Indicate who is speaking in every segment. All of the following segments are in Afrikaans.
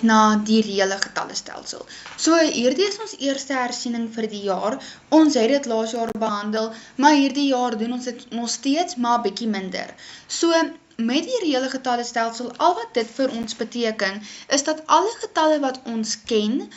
Speaker 1: na die reële getallestelsel. So hierdie is ons eerste hersiening vir die jaar. Ons het dit laas jaar behandel, maar hierdie jaar doen ons dit nog steeds, maar bietjie minder. So met die reële getallestelsel, al wat dit vir ons beteken, is dat alle getalle wat ons ken,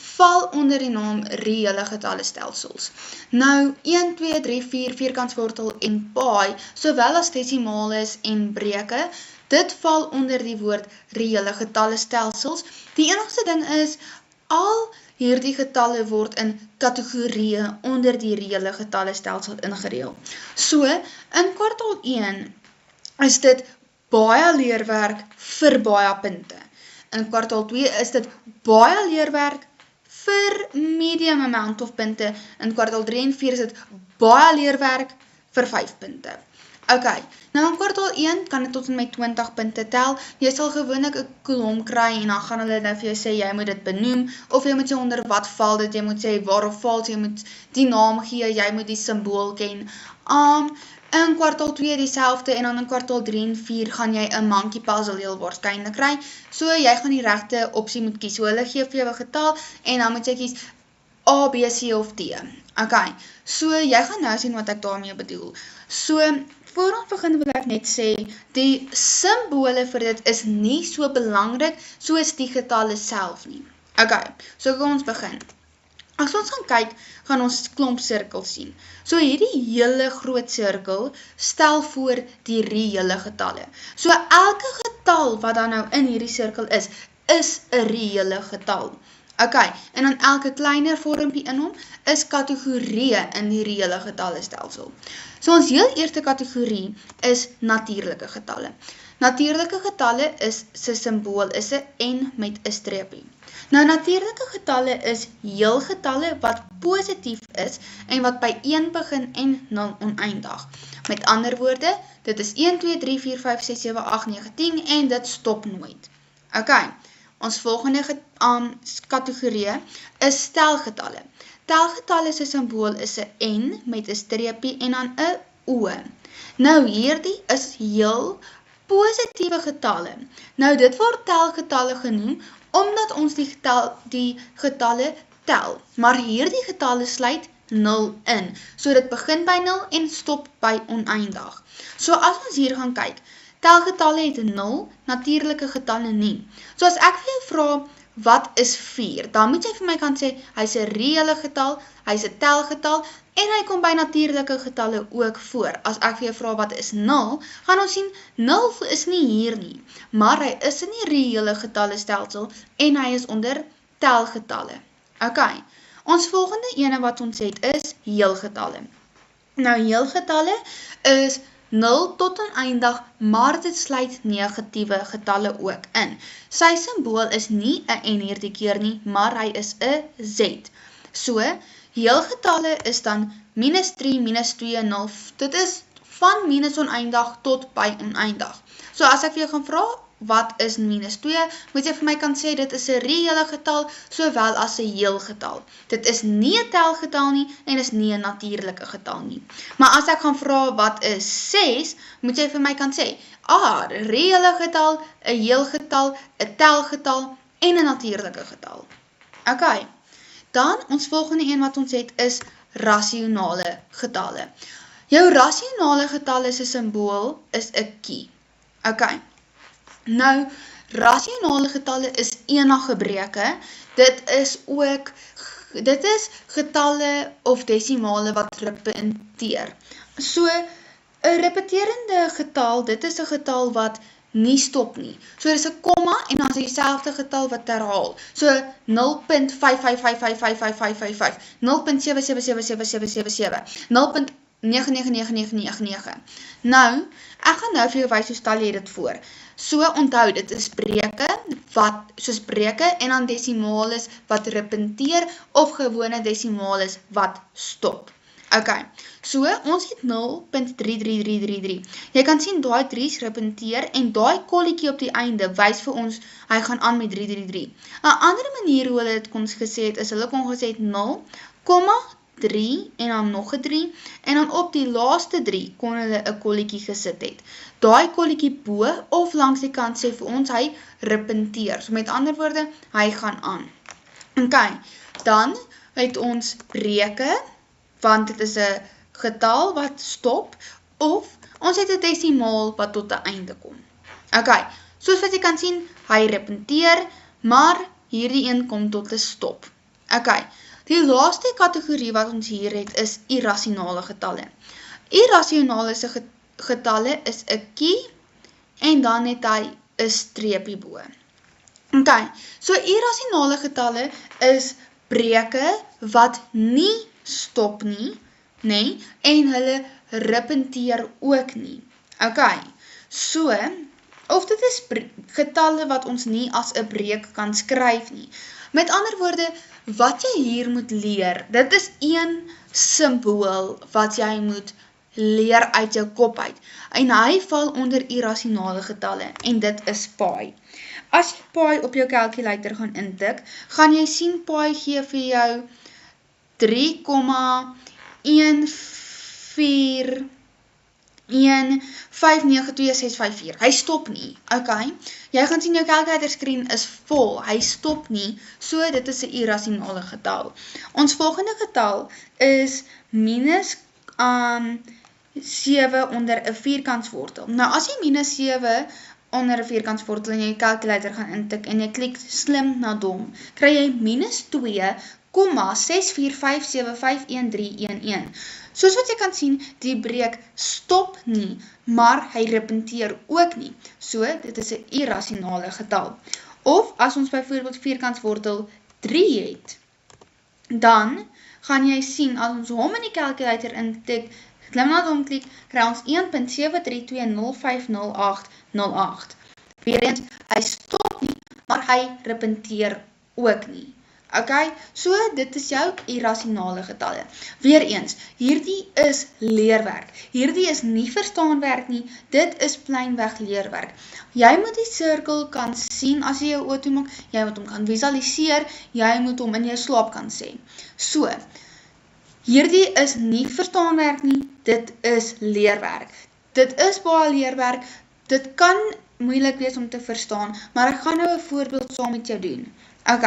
Speaker 1: val onder die naam reële getallestelsels. Nou, 1, 2, 3, 4, vierkantswortel en paai, sowel as desimales en breuke, dit val onder die woord reële getallestelsels. Die enigste ding is, al hierdie getalle word in kategorieë onder die reële getallestelsel ingereel. So, in kwartaal 1 is dit baie leerwerk vir baie punte. In kwartaal 2 is dit baie leerwerk vir medium amount of punte. In kwartaal 3 en 4 is dit baie leerwerk vir 5 punte. Ok, nou in kwartaal 1 kan dit tot en met 20 punte tel. Jy sal gewoonlik 'n kolom kry en dan gaan hulle nou vir jou sê, jy moet dit benoem, of jy moet sê onder wat val dit, jy moet sê waar of vals, jy moet die naam gee, jy moet die simbool ken. In kwartaal 2 dieselfde en dan in kwartaal 3 en 4 gaan jy 'n monkey puzzle heel waarskynlik kry. So jy gaan die regte opsie moet kies. So hulle gee vir jou 'n getal en dan moet jy kies A, B, C of D. Ok, so jy gaan nou sien wat ek daarmee bedoel. So voor ons begin wil ek net sê, die simbole vir dit is nie so belangrik soos die getalle self nie. Ok, so kom ons begin. As ons gaan kyk, gaan ons klomp sirkels sien. So hierdie hele groot sirkel stel voor die reële getalle. So elke getal wat dan nou in hierdie sirkel is 'n reële getal. Ok, en dan elke kleiner vormpie in hom is kategorieë in die reële getallestelsel. So ons heel eerste kategorie is natuurlike getalle. Natuurlike getalle is sy simbool is 'n N met 'n streepie. Nou natuurlike getalle is heel getalle wat positief is en wat by 1 begin en 0 oneindig. Met ander woorde, dit is 1, 2, 3, 4, 5, 6, 7, 8, 9, 10 en dit stop nooit. Ok, ons volgende kategorie is telgetalle. Telgetalle se simbool is 'n N met 'n streepie en dan 'n O. Nou hierdie is heel positiewe getalle. Nou dit word telgetalle genoem omdat ons die getalle tel. Maar hierdie getalle sluit 0 in. So dit begin by 0 en stop by oneindig. So as ons hier gaan kyk, telgetalle het 0, natuurlike getalle nie. So as ek vir jou vra, wat is 4? Dan moet jy vir my kan sê, hy is 'n reële getal, hy is 'n telgetal, en hy kom by natuurlike getalle ook voor. As ek vir jou vra, wat is 0? Gaan ons sien, 0 is nie hier nie, maar hy is in die reële getallestelsel, en hy is onder telgetalle. Ok, ons volgende ene wat ons het is heelgetalle. Nou heelgetalle is 0 tot oneindig, maar dit sluit negatiewe getalle ook in. Sy simbool is nie 'n N hierdie keer nie, maar hy is 'n Z. So, heelgetalle is dan -3, -2, 0. Dit is van minus oneindig tot by oneindig. So as ek vir jou gaan vra, wat is -2? Moet jy vir my kan sê, dit is 'n reële getal, sowel as 'n heel getal. Dit is nie 'n telgetal nie, en is nie 'n natuurlike getal nie. Maar as ek gaan vra, wat is 6? Moet jy vir my kan sê, reële getal, 'n heel getal, 'n telgetal, en 'n natuurlike getal. Ok, dan ons volgende een wat ons het is rasionale getalle. Jou rasionale getalle se simbool is 'n kie. Ok, nou, rasionale getalle is enige breuke. Dit is getalle of desimale wat repeteer. So, 'n repeterende getal, dit is 'n getal wat nie stop nie. So, dit is 'n komma en dan is dieselfde getal wat herhaal. So, 0.555555555, 0.777777, 0.999999. Nou, ek gaan nou vir jou wys hoe stel jy dit voor. So onthou, dit is breuke, soos breuke en dan desimales wat repeteer of gewone desimales wat stop. Ok, so ons het 0.33333. Jy kan sien daai 3's repeteer en daai kolletjie op die einde wys vir ons, hy gaan aan met 333. 'n ander manier hoe hulle dit kon gesê het, is hulle kon gesê het 0, 3 en dan nog 'n 3 en dan op die laaste 3 kon hulle 'n kolletjie gesit het. Daai kolletjie bo of langs die kant sê vir ons hy repenteer. So met ander woorde, hy gaan aan. Ok, dan het ons breuke, want dit is 'n getal wat stop, of ons het 'n desimaal wat tot 'n einde kom. Ok, soos wat jy kan sien, hy repenteer, maar hierdie een kom tot 'n stop. Ok, die laaste kategorie wat ons hier het is irrasionale getalle. Irrasionale getalle is 'n kie en dan het hy 'n streepie bo. Ok, so irrasionale getalle is breuke wat nie stop nie, nê, en hulle repenteer ook nie. Ok, so, of dit is getalle wat ons nie as 'n breuk kan skryf nie. Met ander woorde, wat jy hier moet leer, dit is een simbool wat jy moet leer uit jou kop uit. En hy val onder irrasionale getalle, en dit is pi. As jy pi op jou calculator gaan intik, gaan jy sien pi gee vir jou 3,141592654. Hy stop nie, ok? Jy gaan sien jou calculator skerm is vol, hy stop nie, so dit is 'n irrasionale getal. Ons volgende getal is minus 7 onder 'n vierkantswortel. Nou as jy minus 7 onder 'n vierkantswortel in jou calculator gaan intik en jy klik slim na dom, kry jy minus 2,645751311. Soos wat jy kan sien, die breuk stop nie, maar hy repenteer ook nie. So, dit is 'n irrasionale getal. Of, as ons byvoorbeeld vierkantswortel 3 het, dan gaan jy sien, as ons hom in die calculator intik, klim na hom klik, kry ons 1.732050808. Weereens, hy stop nie, maar hy repenteer ook nie. Ok, so dit is jou irrasionale getalle. Weereens, hierdie is leerwerk. Hierdie is nie verstaanwerk nie, dit is pleinweg leerwerk. Jy moet die sirkel kan sien as jy jou oë toemaak, jy moet hom kan visualiseer, jy moet hom in jou slaap kan sê. So, hierdie is nie verstaanwerk nie, dit is leerwerk. Dit is baie leerwerk, dit kan moeilik wees om te verstaan, maar ek gaan nou 'n voorbeeld saam met jou doen. Ok,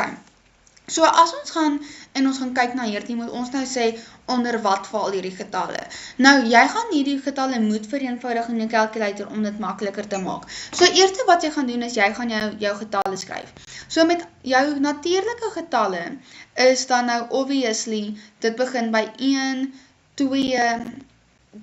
Speaker 1: so as ons gaan en ons gaan kyk na hierdie, moet ons nou sê, onder wat val hierdie getalle. Nou, jy gaan hierdie getalle moet vereenvoudig in jou calculator om dit makliker te maak. So, eerste wat jy gaan doen is, jy gaan jou getalle skryf. So, met jou natuurlike getalle is dan nou obviously, dit begin by 1, 2,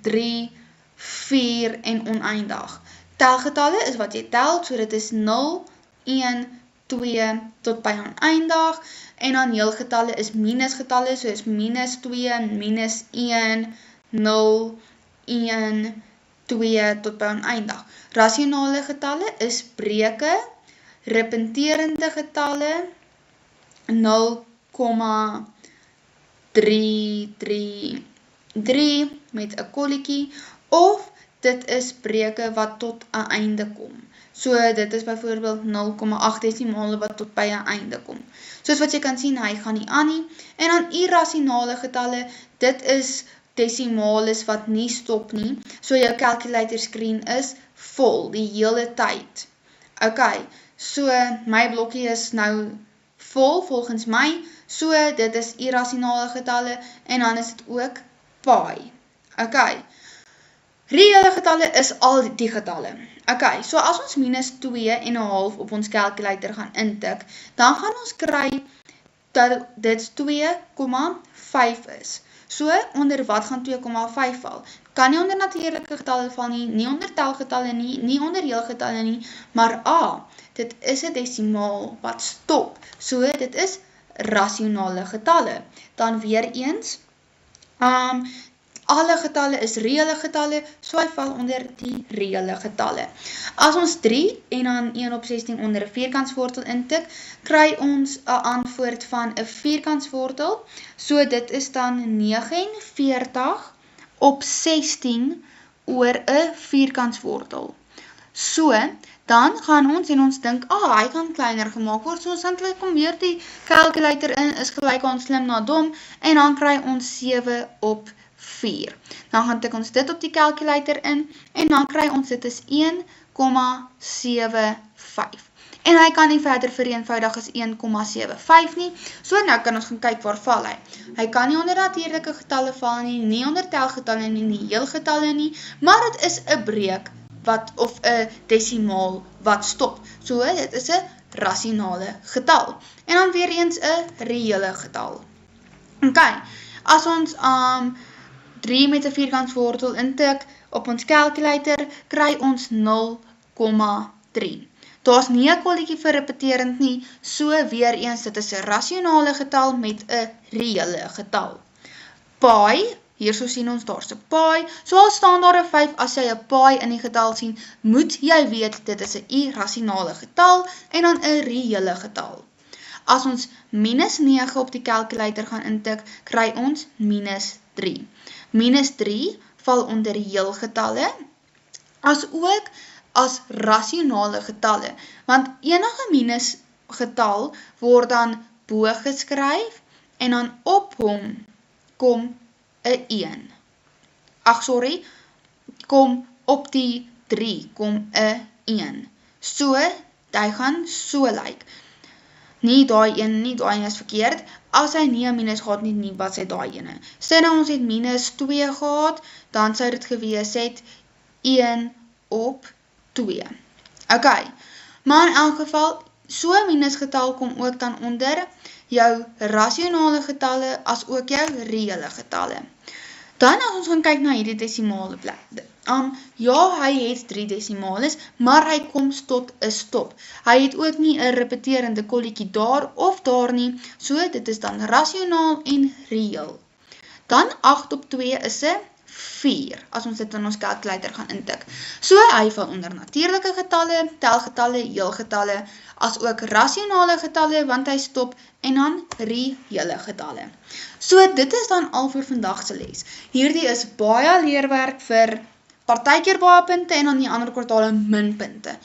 Speaker 1: 3, 4 en oneindig. Telgetalle is wat jy tel, so dit is 0, 1, 2 tot by oneindig, en dan heelgetalle is minusgetalle, so is minus 2, minus 1, 0, 1, 2 tot by oneindig. Rasionale getalle is breuke, repenterende getalle, 0,333 met 'n kolletjie, of dit is breuke wat tot 'n einde kom. So dit is byvoorbeeld 0,8 desimale wat tot by 'n einde kom. Soos wat jy kan sien, hy gaan nie aan nie. En dan irrasionale getalle, dit is desimales wat nie stop nie. So jou calculator skerm is vol die hele tyd. Ok, so my blokkie is nou vol volgens my. So dit is irrasionale getalle en dan is dit ook pi. Ok, reële getalle is al die getalle. Ok, so as ons minus 2,5 op ons calculator gaan intik, dan gaan ons kry dat dit 2,5 is. So, onder wat gaan 2,5 val? Kan nie onder natuurlike getalle val nie, nie onder telgetalle nie, nie onder heelgetalle nie, maar dit is 'n desimaal wat stop. So, dit is rasionale getalle. Dan weer eens, alle getalle is reële getalle, so hy val onder die reële getalle. As ons 3 en dan 1 op 16 onder 'n vierkantswortel intik, kry ons 'n antwoord van 'n vierkantswortel, so dit is dan 49 op 16 oor 'n vierkantswortel. So, dan gaan ons en ons dink, hy kan kleiner gemaak word, so ons gaan klik om weer die calculator in, is gelyk aan slim na dom, en dan kry ons 7 op 4. Dan gaan tik ons dit op die calculator in, en dan kry ons dit is 1,75. En hy kan nie verder vereenvoudig as 1,75 nie, so nou kan ons gaan kyk waar val hy. Hy kan nie onder natuurlike getalle val nie, nie onder telgetalle nie, nie heelgetalle nie, maar het is 'n breek, of 'n desimaal wat stop. So, dit is 'n rasionale getal. En dan weer eens 'n reële getal. Ok, as ons 3 met 'n vierkantswortel intik op ons calculator, kry ons 0,3. Daar is nie 'n kolletjie vir repeterend nie, so weer eens, dit is 'n rasionale getal met 'n reële getal. Pi, hierso sien ons daar's 'n pi, so al staan daar 'n 5, as jy 'n pi in die getal sien, moet jy weet, dit is 'n irrasionale getal, en dan 'n reële getal. As ons minus 9 op die calculator gaan intik, kry ons minus 3. Minus 3 val onder heelgetalle, as ook as rasionale getalle, want enige minus getal word dan bo geskryf, en dan op hom kom 'n 1. Kom op die 3, kom 'n 1. So, hy gaan so lyk. Nie daai 1 nie, daai 1 is verkeerd. As hy nie 'n minus gehad nie, wat sy daai 1. Sê nou ons het minus 2 gehad, dan sou dit gewees het 1 op 2. Ok, maar in elk geval, so 'n minusgetal kom ook dan onder jou rasionale getalle, as ook jou reële getalle. Dan as ons gaan kyk na hierdie desimale plek, ja, hy het 3 desimales, maar hy kom tot 'n stop. Hy het ook nie 'n repeterende kolletjie daar of daar nie, so dit is dan rasionaal en reël. Dan 8 op 2 is 'n 4, as ons dit in ons calculator gaan intik. So, hy val onder natuurlike getalle, telgetalle, heelgetalle, as ook rasionale getalle, want hy stop, en dan reële getalle. So, dit is dan al vir vandag se les. Hierdie is baie leerwerk vir partykeer baie punte, en dan die ander kwartale min punte.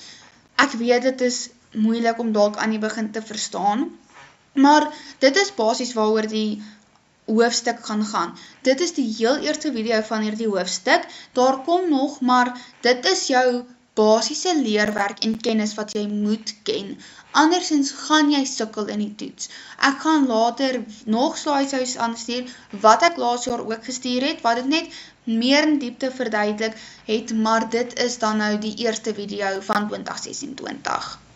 Speaker 1: Ek weet dit is moeilik om dalk aan die begin te verstaan, maar dit is basies waaroor die hoofstuk gaan. Dit is die heel eerste video van hierdie hoofstuk, daar kom nog, maar dit is jou basiese leerwerk en kennis wat jy moet ken. Andersins gaan jy sukkel in die toets. Ek gaan later nog slideshows aanstuur, wat ek laas jaar ook gestuur het, wat dit net meer in diepte verduidelik het, maar dit is dan nou die eerste video van 2026.